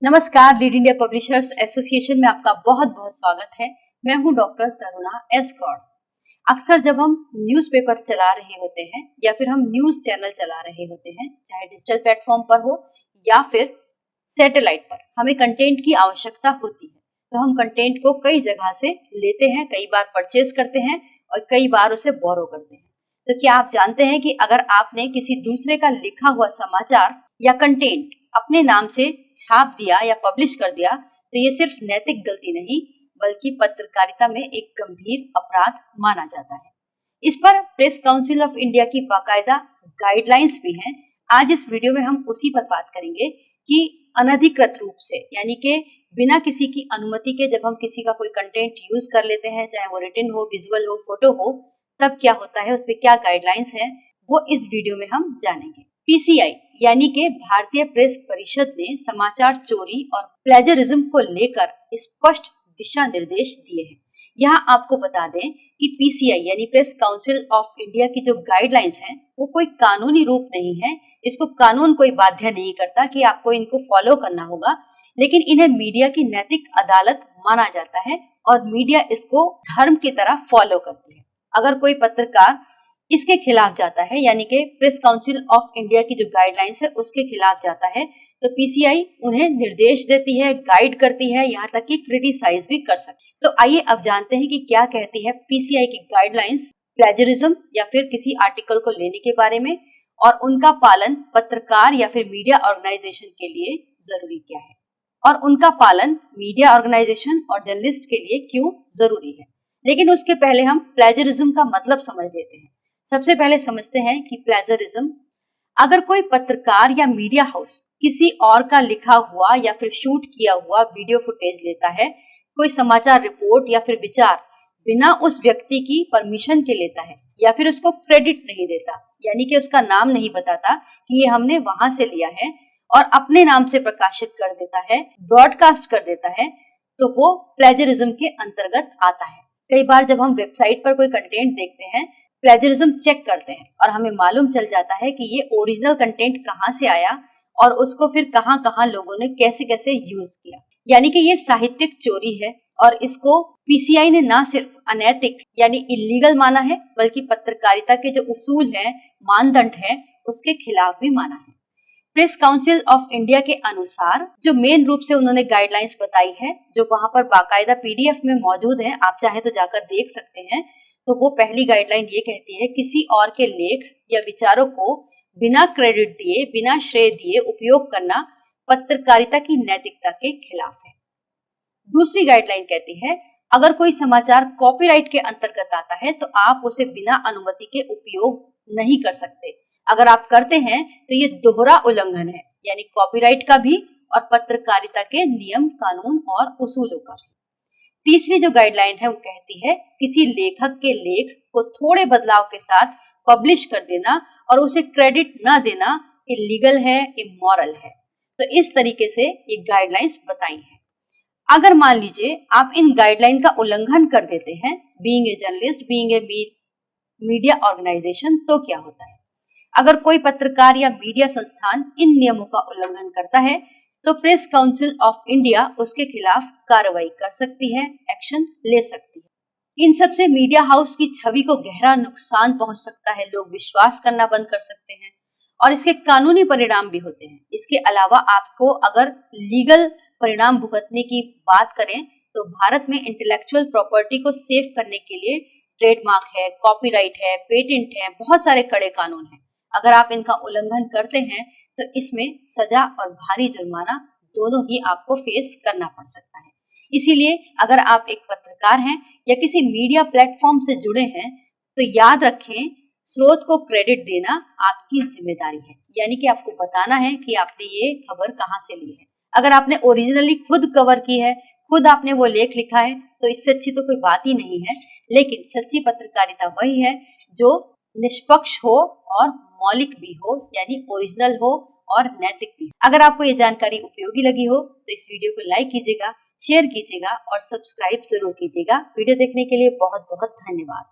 नमस्कार, lead India publishers association में आपका बहुत बहुत स्वागत है। मैं हूं डॉक्टर तरुणा एस गौड़। अक्सर जब हम न्यूज़पेपर चला रहे होते हैं या फिर हम न्यूज़ चैनल चला रहे होते हैं, चाहे डिजिटल प्लेटफॉर्म पर हो या फिर सैटेलाइट पर, हमें कंटेंट की आवश्यकता होती है। तो हम कंटेंट को कई जगह से लेते हैं, कई बार परचेज करते हैं और कई बार उसे बोरो करते हैं। तो क्या आप जानते हैं कि अगर आपने किसी दूसरे का लिखा हुआ समाचार या कंटेंट अपने नाम से छाप दिया या पब्लिश कर दिया तो ये सिर्फ नैतिक गलती नहीं बल्कि पत्रकारिता में एक गंभीर अपराध माना जाता है। इस पर प्रेस काउंसिल ऑफ इंडिया की बाकायदा गाइडलाइंस भी हैं। आज इस वीडियो में हम उसी पर बात करेंगे कि अनधिकृत रूप से यानी कि बिना किसी की अनुमति के जब हम किसी का कोई कंटेंट यूज कर लेते हैं, चाहे वो रिटन हो, विजुअल हो, फोटो हो, तब क्या होता है, उस पर क्या गाइडलाइंस है, वो इस वीडियो में हम जानेंगे। पीसीआई यानी कि भारतीय प्रेस परिषद ने समाचार चोरी और प्लेजरिज्म को लेकर स्पष्ट दिशा निर्देश दिए हैं। यहाँ आपको बता दें कि पीसीआई यानी प्रेस काउंसिल ऑफ इंडिया की जो गाइडलाइंस हैं वो कोई कानूनी रूप नहीं है। इसको कानून कोई बाध्य नहीं करता कि आपको इनको फॉलो करना होगा, लेकिन इन्हें मीडिया की नैतिक अदालत माना जाता है और मीडिया इसको धर्म की तरह फॉलो करती है। अगर कोई पत्रकार इसके खिलाफ जाता है यानी कि प्रेस काउंसिल ऑफ इंडिया की जो गाइडलाइंस है उसके खिलाफ जाता है तो पीसीआई उन्हें निर्देश देती है, गाइड करती है, यहाँ तक कि क्रिटिसाइज भी कर सकती है। तो आइए अब जानते हैं कि क्या कहती है पीसीआई की गाइडलाइंस प्लेजरिज्म या फिर किसी आर्टिकल को लेने के बारे में, और उनका पालन पत्रकार या फिर मीडिया ऑर्गेनाइजेशन के लिए जरूरी क्या है, और उनका पालन मीडिया ऑर्गेनाइजेशन और जर्नलिस्ट के लिए क्यों जरूरी है। लेकिन उसके पहले हम प्लेजरिज्म का मतलब समझ लेते हैं। सबसे पहले समझते हैं कि प्लेजरिज्म, अगर कोई पत्रकार या मीडिया हाउस किसी और का लिखा हुआ या फिर शूट किया हुआ वीडियो फुटेज लेता है, कोई समाचार रिपोर्ट या फिर विचार बिना उस व्यक्ति की परमिशन के लेता है या फिर उसको क्रेडिट नहीं देता, यानी कि उसका नाम नहीं बताता कि ये हमने वहां से लिया है, और अपने नाम से प्रकाशित कर देता है, ब्रॉडकास्ट कर देता है, तो वो प्लेजरिज्म के अंतर्गत आता है। कई बार जब हम वेबसाइट पर कोई कंटेंट देखते हैं, प्लेजरिज्म चेक करते हैं और हमें मालूम चल जाता है कि ये ओरिजिनल कंटेंट कहाँ से आया और उसको फिर कहाँ कहाँ लोगों ने कैसे कैसे यूज किया, यानी कि ये साहित्यिक चोरी है। और इसको पीसीआई ने ना सिर्फ अनैतिक यानी इलीगल माना है बल्कि पत्रकारिता के जो उसूल है, मानदंड है, उसके खिलाफ भी माना है। प्रेस काउंसिल ऑफ इंडिया के अनुसार जो मेन रूप से उन्होंने गाइडलाइंस बताई है, जो वहां पर बाकायदा पीडीएफ में मौजूद है, आप चाहे तो जाकर देख सकते हैं। तो वो पहली गाइडलाइन ये कहती है, किसी और के लेख या विचारों को बिना क्रेडिट दिए, बिना श्रेय दिए उपयोग करना पत्रकारिता की नैतिकता के खिलाफ है। दूसरी गाइडलाइन कहती है, अगर कोई समाचार कॉपीराइट के अंतर्गत आता है तो आप उसे बिना अनुमति के उपयोग नहीं कर सकते। अगर आप करते हैं तो ये दोहरा उल्लंघन है, यानी कॉपीराइट का भी और पत्रकारिता के नियम, कानून और उसूलों का भी। तीसरी जो गाइडलाइन है वो कहती है, किसी लेखक के लेख को थोड़े बदलाव के साथ पब्लिश कर देना और उसे क्रेडिट न देना इलीगल है, इमोरल है। तो इस तरीके से ये गाइडलाइंस बताई हैं। अगर मान लीजिए आप इन गाइडलाइन का उल्लंघन कर देते हैं, being a journalist, being a media organisation, तो क्या होता है? अगर कोई पत्रकार या मीडिया संस्थान इन नियमों का उल्लंघन करता है तो प्रेस काउंसिल ऑफ इंडिया उसके खिलाफ कार्रवाई कर सकती है, एक्शन ले सकती है। इन सब से मीडिया हाउस की छवि को गहरा नुकसान पहुंच सकता है, लोग विश्वास करना बंद कर सकते हैं और इसके कानूनी परिणाम भी होते हैं। इसके अलावा आपको अगर लीगल परिणाम भुगतने की बात करें तो भारत में इंटेलेक्चुअल प्रॉपर्टी को सेव करने के लिए ट्रेडमार्क है, कॉपीराइट है, पेटेंट है, बहुत सारे कड़े कानून हैं। अगर आप इनका उल्लंघन करते हैं तो इसमें सजा और भारी जुर्माना दोनों ही आपको फेस करना पड़ सकता है। इसीलिए अगर आप एक पत्रकार हैं या किसी मीडिया प्लेटफॉर्म से जुड़े हैं तो याद रखें, स्रोत को क्रेडिट देना आपकी जिम्मेदारी है, यानी कि आपको बताना है कि आपने ये खबर कहाँ से ली है। अगर आपने ओरिजिनली खुद कवर की है, खुद आपने वो लेख लिखा है, तो इससे अच्छी तो कोई बात ही नहीं है। लेकिन सच्ची पत्रकारिता वही है जो निष्पक्ष हो और मौलिक भी हो, यानी ओरिजिनल हो और नैतिक भी। अगर आपको ये जानकारी उपयोगी लगी हो तो इस वीडियो को लाइक कीजिएगा, शेयर कीजिएगा और सब्सक्राइब जरूर कीजिएगा। वीडियो देखने के लिए बहुत बहुत धन्यवाद।